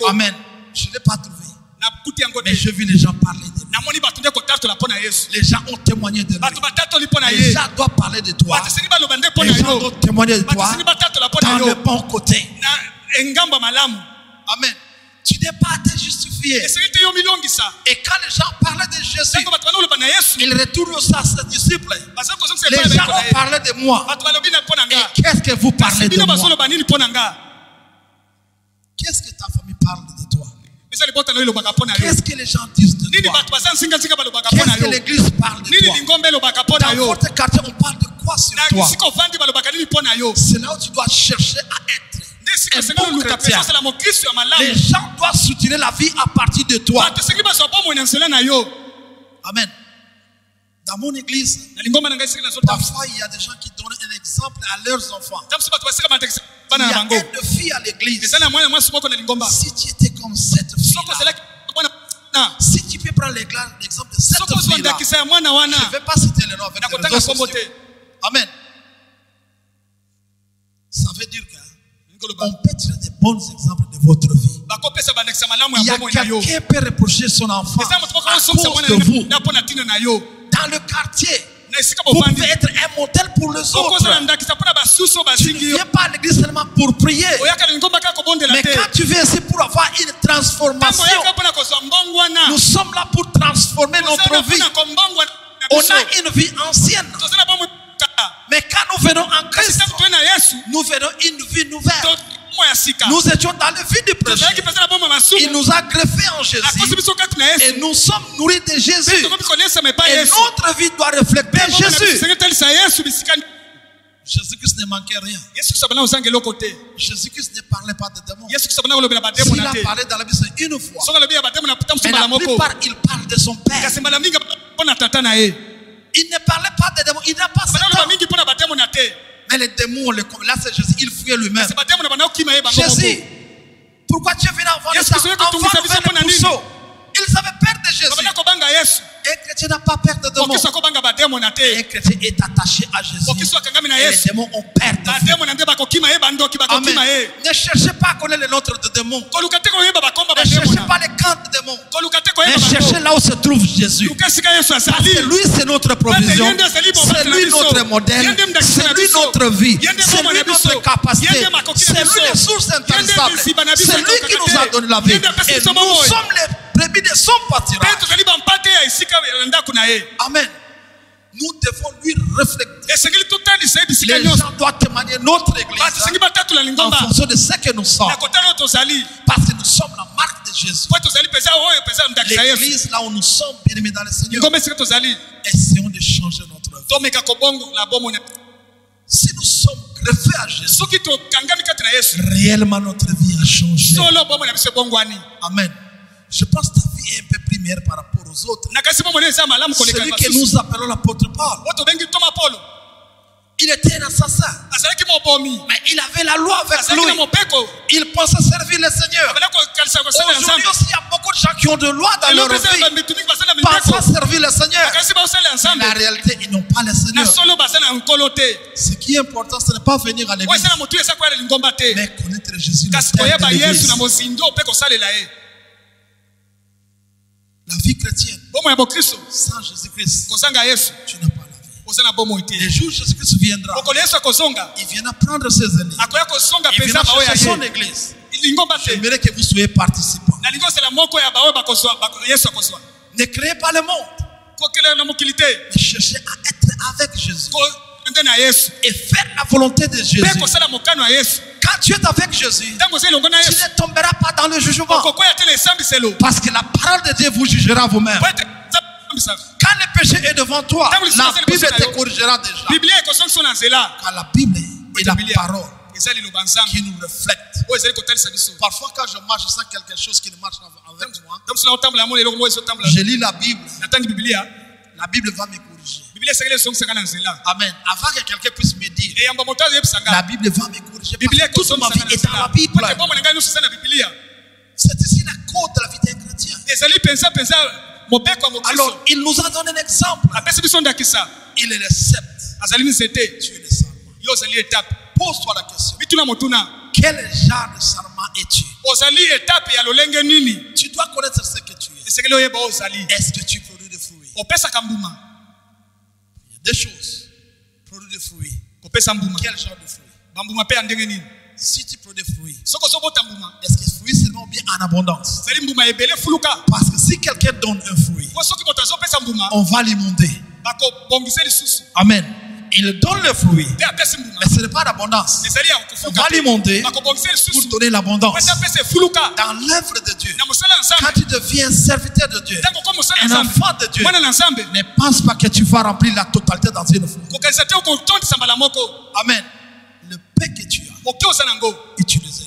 Amen. Je ne l'ai pas trouvé. Mais je vis les gens parler de lui. Les gens ont témoigné de lui. Les gens doivent parler de toi. Les gens doivent témoigner de toi dans le bon côté. Amen. Tu n'es pas à te justifier. Et quand les gens parlaient de Jésus, ils retournent aussi à ses disciples. Les gens ont parlé de moi. Et qu'est-ce que vous parlez de moi? Qu'est-ce que ta famille parle de toi? Qu'est-ce que les gens disent de toi? Qu'est-ce que l'église parle de toi? Dans votre quartier, on parle de quoi sur toi? C'est là où tu dois chercher à être un bon chrétien. Les gens doivent soutenir la vie à partir de toi. Amen. Dans mon église, parfois il y a des gens qui donnent un exemple à leurs enfants. Il y a une fille à l'église. Si tu étais comme cette fille-là, si tu peux prendre l'exemple de cette fille-là, je ne vais pas citer le nom avec les réseaux sociaux. Amen. Ça veut dire qu'on peut tirer des bons exemples de votre vie. Il y a quelqu'un qui peut reprocher son enfant à cause de vous. Dans le quartier, vous pouvez être un modèle pour les autres. Tu ne viens pas à l'église seulement pour prier, mais quand tu viens ici pour avoir une transformation, nous sommes là pour transformer notre vie. On a une vie ancienne, mais quand nous venons en Christ, nous venons une vie nouvelle. Nous étions dans le vide du péché. Il nous a greffés en Jésus. Et nous sommes nourris de Jésus. Et notre vie doit refléter Jésus. Jésus-Christ ne manquait rien. Jésus-Christ ne parlait pas de démons. S'il a parlé dans la Bible, c'est une fois. Mais la plupart, il parle de son Père. Il ne parlait pas de démons. Il n'a pas ça. Mais les démons, là c'est Jésus, il fuyait lui-même. Jésus, pourquoi tu es venu avant de ça? Enfant de puceau. Ils avaient peur de Jésus. Un chrétien n'a pas peur de démons. Un chrétien est attaché à Jésus. Et les démons ont peur de Dieu. Amen. Ne cherchez pas à connaître le nom de démons. Ne cherchez pas les camps de démons. Mais cherchez là où se trouve Jésus. Parce que lui c'est notre provision. C'est lui notre modèle. C'est lui notre vie. C'est lui notre capacité. C'est lui la source intarissable. C'est lui qui nous a donné la vie. Et nous sommes les brebis de son pâturage. Amen. Nous devons lui refléter. Les gens doivent témoigner notre église en fonction de ce que nous sommes. Parce que nous sommes la marque de Jésus. L'église là où nous sommes bien aimés dans le Seigneur. Essayons de changer notre vie. Si nous sommes greffés à Jésus, réellement notre vie a changé. Amen. Je pense que ta vie est un peu primaire par rapport aux autres. Celui que nous appelons l'apôtre Paul, Il était un assassin. Mais il avait la loi avec lui. Il pensait servir le Seigneur. Aujourd'hui aussi, il y a beaucoup de gens qui ont de loi dans leur vie. Pensant servir le Seigneur. Mais la réalité, ils n'ont pas le Seigneur. Ce qui est important, ce n'est pas venir à l'église, mais connaître Jésus. La vie chrétienne, sans Jésus-Christ, tu n'as pas la vie. Les jours où Jésus-Christ viendra, il viendra prendre ses ennemis. Il viendra chercher son église. J'aimerais que vous soyez participants. Ne créez pas le monde, mais cherchez à être avec Jésus et faire la volonté de Jésus. Quand tu es avec Jésus, tu ne tomberas pas dans le jugement, parce que la parole de Dieu vous jugera vous-même. Quand le péché est devant toi, la Bible te corrigera déjà. Car la Bible est la parole qui nous reflète. Parfois quand je marche, je sens quelque chose qui ne marche avec moi. Je lis la Bible. La Bible va me corriger. Amen. Avant que quelqu'un puisse me dire, la Bible va me corriger. Parce que toute ma vie est dans la Bible. C'est ici la côte de la vie d'un chrétien. Alors, il nous a donné un exemple. Il est le sceptre. Tu es le sarment. Pose-toi la question. Quel genre de sarment es-tu? Tu dois connaître ce que tu es. Est-ce que tu produis des fruits? Il y a deux choses. Produire des fruits. Quel genre de fruits? Si tu produis des fruits, est-ce que les fruits seulement bien en abondance? Parce que si quelqu'un donne un fruit, on va l'immonter. Amen. Il donne le fruit, mais ce n'est pas l'abondance. On va l'immonter pour donner l'abondance. Dans l'œuvre de Dieu, quand tu deviens serviteur de Dieu, un enfant de Dieu, ne pense pas que tu vas remplir la totalité dans une fois. Amen. Le paix que tu as, utilise-le.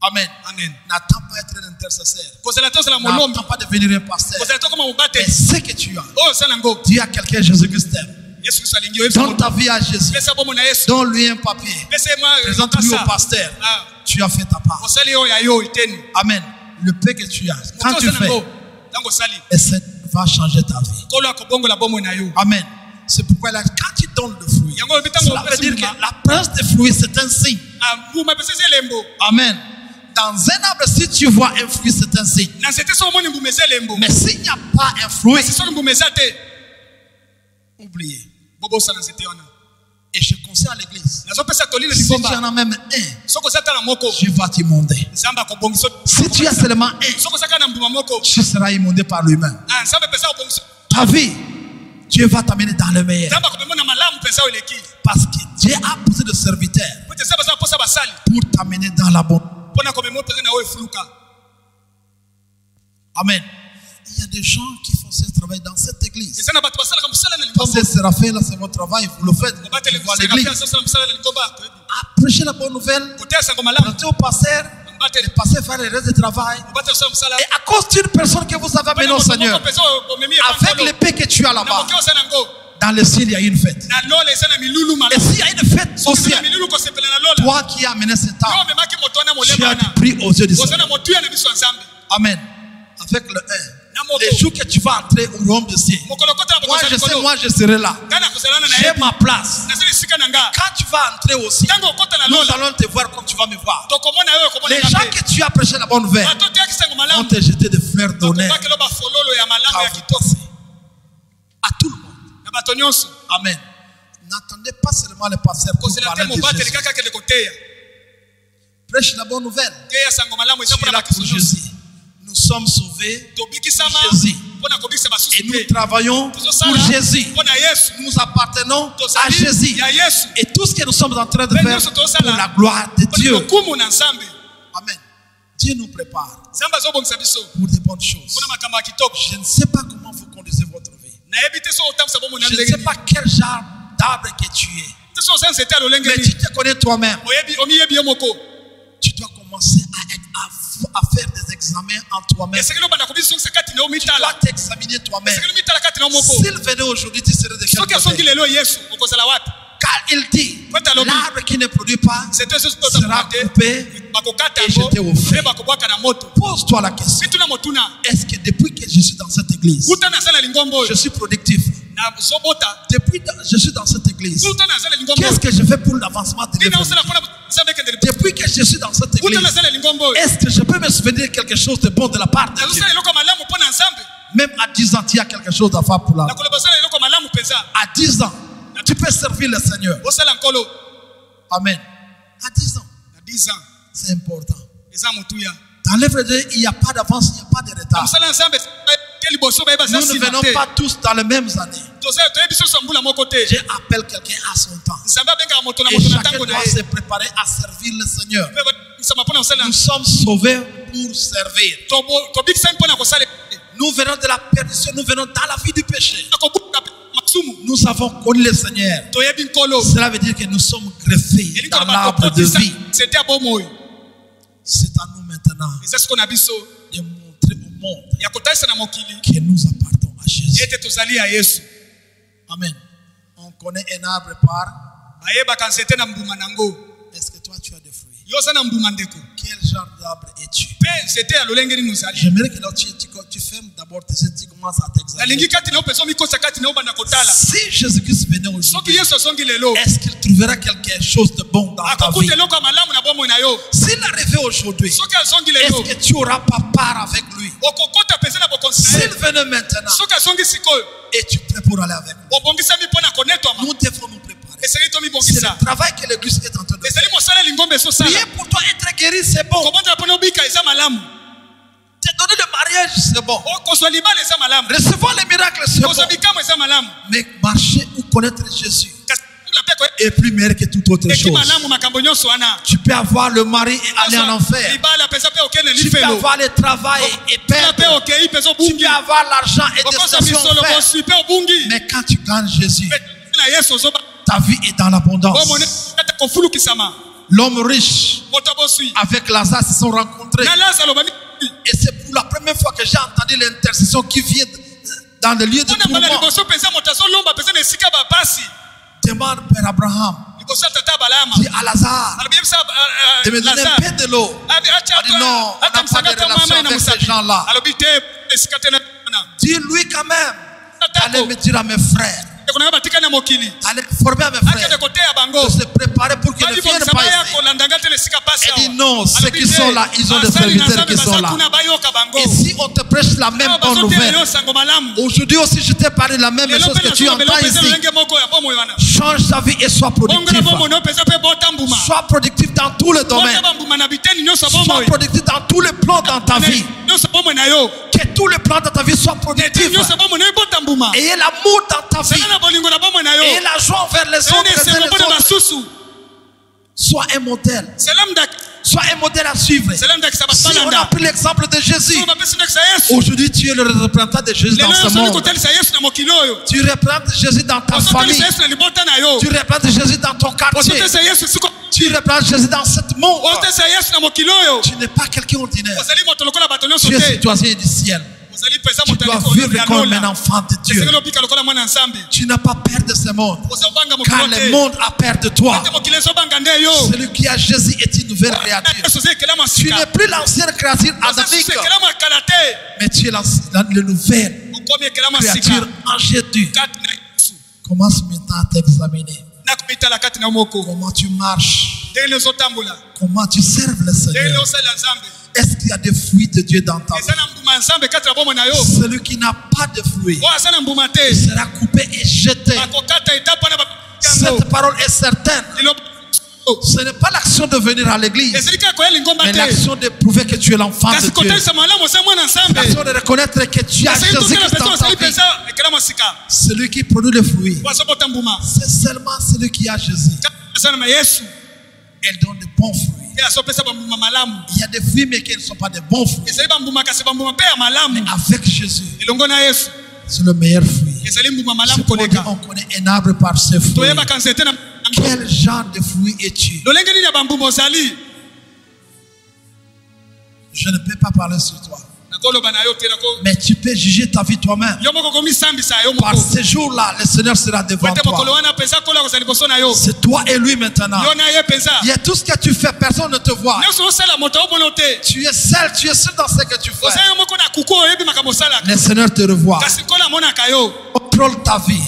Amen. N'attends pas d'être un intercesseur. N'attends pas de devenir un pasteur. Mais ce que tu as, dis à quelqu'un, Jésus-Christ t'aime. Donne ta vie à Jésus. Donne-lui un papier. Présente-lui au pasteur. Tu as fait ta part. Amen. Le paix que tu as, quand tu fais, et ça va changer ta vie. Amen. C'est pourquoi là, quand tu donnes le fruit, cela veut dire que la présence des fruits, c'est un signe. Amen. Dans un arbre, si tu vois un fruit, c'est un signe. Mais s'il n'y a pas un fruit, oubliez. Et je conseille à l'église, si tu en as même un, Dieu va t'immonter. Si tu as seulement un, tu seras immondé par lui-même. Ta vie, Dieu va t'amener dans le meilleur. Parce que Dieu a posé de serviteurs pour t'amener dans la bonne. Amen. Il y a des gens qui font ce travail dans cette église. Pasteur Séraphin, là c'est votre travail, vous le faites. Vous à l'église. Prêchez la bonne nouvelle. Prêchez au pasteur. Le pasteur fait le reste du travail. Et à cause d'une personne que vous avez amenée au Seigneur, avec l'épée que tu as là-bas, dans le ciel il y a une fête. Et s'il y a une fête au ciel, toi qui as amené cet âme, tu as du prix aux yeux du Seigneur. Amen. Avec le 1. Les jours que tu vas entrer au royaume de ciel, moi je serai là. J'ai ma place. Quand tu vas entrer aussi, nous allons te voir comme tu vas me voir. Les gens que tu as prêché la bonne nouvelle vont te jeter des fleurs d'honneur à tout le monde. Amen. N'attendez pas seulement le pasteur pour parler de Jésus. Prêche la bonne nouvelle. Tu es là pour Jésus. Nous sommes sauvés pour Jésus. Et nous travaillons pour Jésus. Nous appartenons à Jésus. Et tout ce que nous sommes en train de faire pour la gloire de Dieu. Amen. Dieu nous prépare pour des bonnes choses. Je ne sais pas comment vous conduisez votre vie. Je ne sais pas quel genre d'arbre que tu es. Mais tu te connais toi-même. Tu dois commencer à faire des examens en toi-même. Tu dois t'examiner toi-même. S'il venait aujourd'hui, tu serais de quel côté? il dit, Quand t'as l'obéi, l'arbre qui ne produit pas c'était ce sera coupé et jeté au feu. Pose-toi la question. Est-ce que depuis que je suis dans cette église, je suis productif? Depuis que je suis dans cette église, qu'est-ce que je fais pour l'avancement de l'évangile? Depuis que je suis dans cette église, est-ce que je peux me souvenir de quelque chose de bon de la part de Dieu? Même à 10 ans, tu as quelque chose à faire pour la. À 10 ans, tu peux servir le Seigneur. Amen. À 10 ans. C'est important. Dans l'œuvre de Dieu, il n'y a pas d'avance, il n'y a pas de retard. Nous ne venons pas tous dans les mêmes années. Dieu appelle quelqu'un à son temps. Et chacun doit se préparer à servir le Seigneur. Nous sommes sauvés pour servir. Nous venons de la perdition, nous venons dans la vie du péché. Nous avons connu le Seigneur. Cela veut dire que nous sommes greffés dans l'arbre de vie. C'est à nous maintenant de montrer au monde que nous appartenons à Jésus. Amen. On connaît un arbre par. Est-ce que toi tu as des fruits? Quel genre d'arbre es-tu? J'aimerais que là tu fermes d'abord tes yeux, tu commences à t'examiner. Si Jésus-Christ venait aujourd'hui, est-ce qu'il trouvera quelque chose de bon dans ta vie? S'il arrivait aujourd'hui, est-ce que tu n'auras pas part avec lui? S'il venait maintenant, es-tu prêt pour aller avec lui? Nous devons nous préparer. C'est le travail que l'église est en train de faire. Prier pour toi, être guéri, c'est bon. Te donner le mariage, c'est bon. Recevoir les miracles, c'est bon. Mais marcher ou connaître Jésus est plus meilleur que toute autre chose. Tu peux avoir le mari et aller en enfer. Tu peux avoir le travail et perdre. Tu peux avoir l'argent et déception faire. Mais quand tu gagnes Jésus, ta vie est dans l'abondance. L'homme riche avec Lazare se sont rencontrés. Et c'est pour la première fois que j'ai entendu l'intercession qui vient dans le lieu de tourment. Demande Père Abraham. Dis à Lazare de me donner un peu de l'eau. Il dit non, on n'a pas de relation avec ces gens-là. Dis-lui quand même d'aller me dire à mes frères, aller former à mes frères, de se préparer pour qu'ils ne viennent pas ici. Il dit non, ceux qui sont là, ils ont des serviteurs qui sont là. Et si on te prêche la même bonne nouvelle, aujourd'hui aussi je t'ai parlé de la même chose que tu entends ici. Change ta vie et sois productif. Sois productif dans tous les domaines. Sois productif dans tous les plans dans ta vie. Que tous les plans dans ta vie soient productifs. Ayez l'amour dans ta vie. Et la joie envers les autres. Sois un modèle. Sois un modèle à suivre. Si on a pris l'exemple de Jésus, aujourd'hui tu es le représentant de Jésus dans ce monde. Tu représentes Jésus dans ta famille. Tu représentes Jésus dans ton quartier. Tu représentes Jésus dans ce monde. Tu n'es pas quelqu'un ordinaire. Tu es citoyen du ciel. Tu dois vivre comme un enfant de Dieu. Tu n'as pas peur de ce monde, car le monde a peur de toi. Celui qui a Jésus est une nouvelle créature. Tu n'es plus l'ancienne créature adamique, mais tu es la nouvelle créature en Jésus. Commence maintenant à t'examiner. Comment tu marches? Comment tu serves le Seigneur? Est-ce qu'il y a des fruits de Dieu dans ta vie? Celui qui n'a pas de fruits sera coupé et jeté. Cette parole est certaine. Ce n'est pas l'action de venir à l'église, mais l'action de prouver que tu es l'enfant de Dieu. L'action de reconnaître que tu as Jésus-Christ dans ta vie. Celui qui produit le fruit, c'est seulement celui qui a Jésus. Elle donne de bons fruits. Il y a des fruits mais qui ne sont pas de bons fruits. Mais avec Jésus, c'est le meilleur fruit. On connaît un arbre par ses fruits. Quel genre de fruit es-tu? Je ne peux pas parler sur toi. Mais tu peux juger ta vie toi-même. Par ces jours-là, le Seigneur sera devant toi. C'est toi et lui maintenant. Il y a tout ce que tu fais, personne ne te voit. Tu es seul dans ce que tu fais. Le Seigneur te revoit. Contrôle ta vie.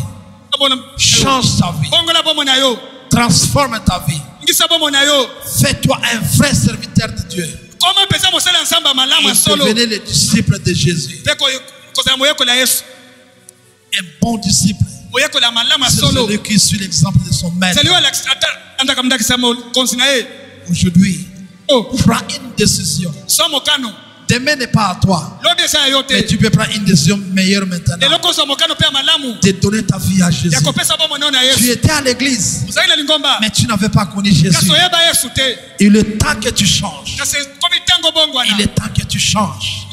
Change ta vie. Transforme ta vie. Fais-toi un vrai serviteur de Dieu. Et devenez le disciple de Jésus. Un bon disciple. C'est celui qui suit l'exemple de son maître. Aujourd'hui, prends une décision. Demain n'est pas à toi. Mais tu peux prendre une décision meilleure maintenant. De donner ta vie à Jésus. Tu étais à l'église, mais tu n'avais pas connu Jésus. Il est temps que tu changes. Il est temps que tu changes.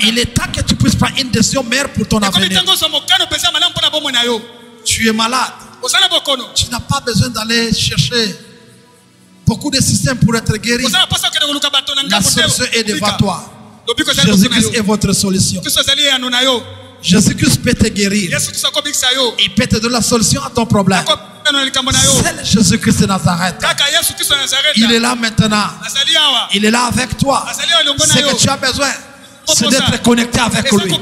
Il est temps que tu puisses prendre une décision meilleure pour ton avenir. Tu es malade. Tu n'as pas besoin d'aller chercher beaucoup de systèmes pour être guéri. La solution est devant toi. Jésus-Christ est votre solution. Jésus-Christ peut te guérir. Il peut te donner la solution à ton problème. C'est Jésus-Christ de Nazareth. Il est là maintenant. Il est là avec toi. Ce que tu as besoin, c'est d'être connecté avec lui.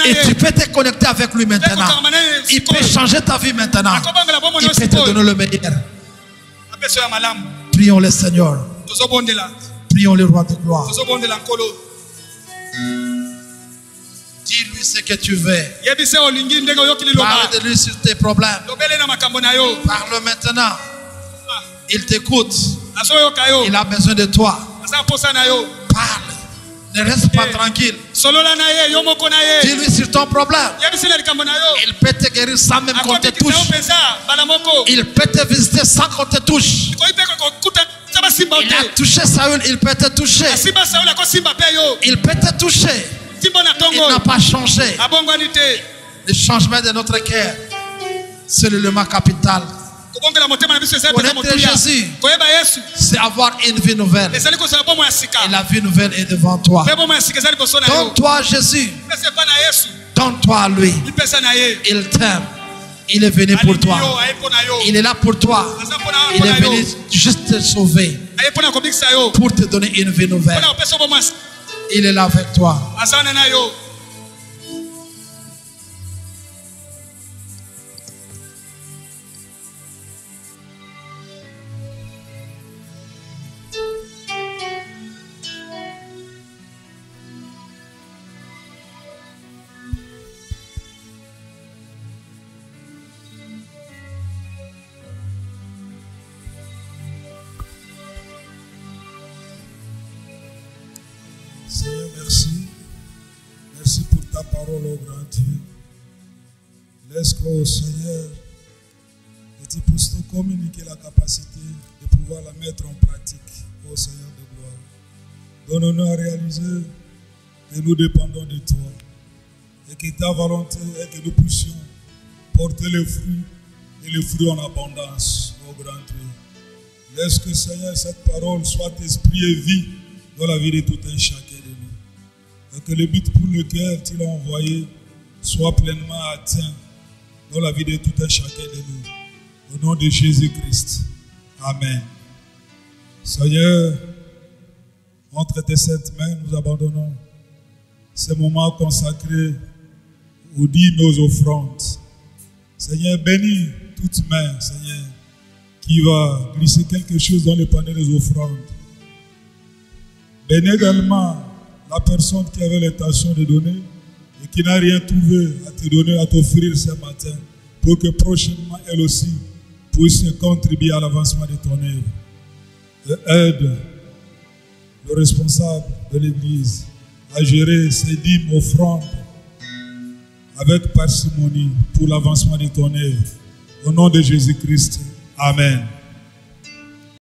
Et tu peux te connecter avec lui maintenant. Il peut changer ta vie maintenant. Il peut te donner le meilleur. Prions le Seigneur. Prions le roi de gloire. Dis-lui ce que tu veux. Parle de lui sur tes problèmes. Parle maintenant. Il t'écoute. Il a besoin de toi. Parle. Ne reste pas tranquille. Dis-lui sur ton problème. Il peut te guérir sans même qu'on te touche. Il peut te visiter sans qu'on te touche. Il a touché Saül, il peut te toucher. Il peut te toucher. Il n'a pas changé. Le changement de notre cœur, c'est l'élément capital. Connaître Jésus, c'est avoir une vie nouvelle. Et la vie nouvelle est devant toi. Donne-toi à Jésus. Donne-toi à lui. Il t'aime. Il est venu pour toi. Il est là pour toi. Il est venu juste te sauver. Pour te donner une vie nouvelle. Il est là avec toi. Seigneur, merci. Merci pour ta parole, ô grand Dieu. Laisse qu'au Seigneur, que tu puisses nous communiquer la capacité de pouvoir la mettre en pratique, ô Seigneur de gloire. Donne-nous à réaliser que nous dépendons de toi et que ta volonté est que nous puissions porter les fruits et les fruits en abondance, ô grand Dieu. Laisse que, Seigneur, cette parole soit esprit et vie dans la vie de tout un chacun de nous. Et que le but pour lequel tu l'as envoyé soit pleinement atteint dans la vie de tout un chacun de nous. Au nom de Jésus-Christ. Amen. Seigneur, entre tes saintes mains, nous abandonnons ce moment consacré où dit nos offrandes. Seigneur, bénis toute main, Seigneur, qui va glisser quelque chose dans le panier des offrandes. Bénis également la personne qui avait l'intention de donner et qui n'a rien trouvé à te donner, à t'offrir ce matin, pour que prochainement elle aussi puisse contribuer à l'avancement de ton œuvre. Et aide le responsable de l'Église à gérer ses dîmes, offrandes avec parcimonie pour l'avancement de ton œuvre. Au nom de Jésus-Christ. Amen.